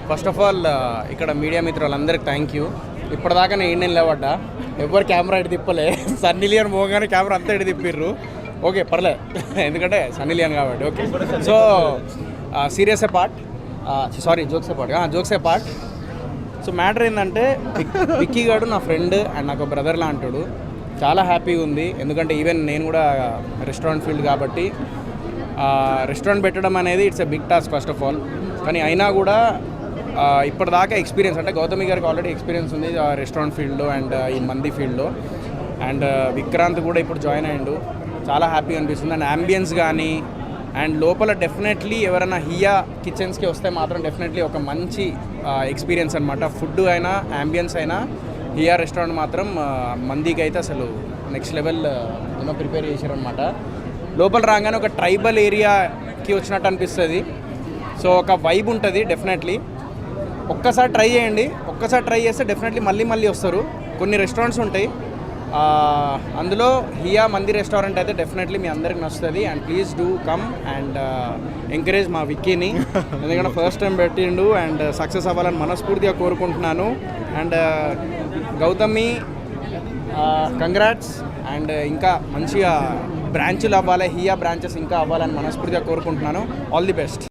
First of all ఇక్కడ media మిత్రులందరికీ thank you. ఇప్పటిదాకా నేను ఇండియన్ లేవడ్డా, ఎవరు కెమెరా ఇటు తిప్పలే. సన్నీ లియోన్ మోగానే కెమెరా అంతా ఇటు తిప్పిర్రు. ఓకే పర్లే, ఎందుకంటే సన్నీ లియోన్ కాబట్టి. ఓకే, సో సీరియస్ ఏ పార్ట్, సారీ జోక్స్ ఏ పార్ట్. సో మ్యాటర్ ఏంటంటే విక్కీ గారు నా ఫ్రెండ్ అండ్ నాకు బ్రదర్ లాంటాడు. చాలా హ్యాపీగా ఉంది, ఎందుకంటే ఈవెన్ నేను కూడా రెస్టారెంట్ ఫీల్డ్ కాబట్టి రెస్టారెంట్ పెట్టడం అనేది it's a big task first of all. కానీ అయినా కూడా ఇప్పటిదాకా ఎక్స్పీరియన్స్ అంటే గౌతమి గారికి ఆల్రెడీ ఎక్స్పీరియన్స్ ఉంది రెస్టారెంట్ ఫీల్డ్లో అండ్ ఈ మంది ఫీల్డ్లో. అండ్ విక్రాంత్ కూడా ఇప్పుడు జాయిన్ అయ్యిండు. చాలా హ్యాపీగా అనిపిస్తుంది. అండ్ అంబియన్స్ కానీ అండ్ లోపల డెఫినెట్లీ ఎవరైనా హియా కిచెన్స్కి వస్తే మాత్రం డెఫినెట్లీ ఒక మంచి ఎక్స్పీరియన్స్ అనమాట. ఫుడ్ అయినా అంబియన్స్ అయినా హియా రెస్టారెంట్ మాత్రం మందికి అయితే అసలు నెక్స్ట్ లెవెల్ ఏమో ప్రిపేర్ చేశారనమాట. లోపల రాగానే ఒక ట్రైబల్ ఏరియాకి వచ్చినట్టు అనిపిస్తుంది. సో ఒక వైబ్ ఉంటుంది డెఫినెట్లీ. ఒక్కసారి ట్రై చేయండి, ఒక్కసారి ట్రై చేస్తే డెఫినెట్లీ మళ్ళీ మళ్ళీ వస్తారు. కొన్ని రెస్టారెంట్స్ ఉంటాయి, అందులో హియా మంది రెస్టారెంట్ అయితే డెఫినెట్లీ మీ అందరికి నచ్చుతుంది. And please do come and encourage మా విక్కీని, ఎందుకంటే ఫస్ట్ టైం పెట్టిండు అండ్ సక్సెస్ అవ్వాలని మనస్ఫూర్తిగా కోరుకుంటున్నాను. And Gautami congrats. అండ్ ఇంకా మంచిగా బ్రాంచులు అవ్వాలి, హియా బ్రాంచెస్ ఇంకా అవ్వాలని మనస్ఫూర్తిగా కోరుకుంటున్నాను. All the best.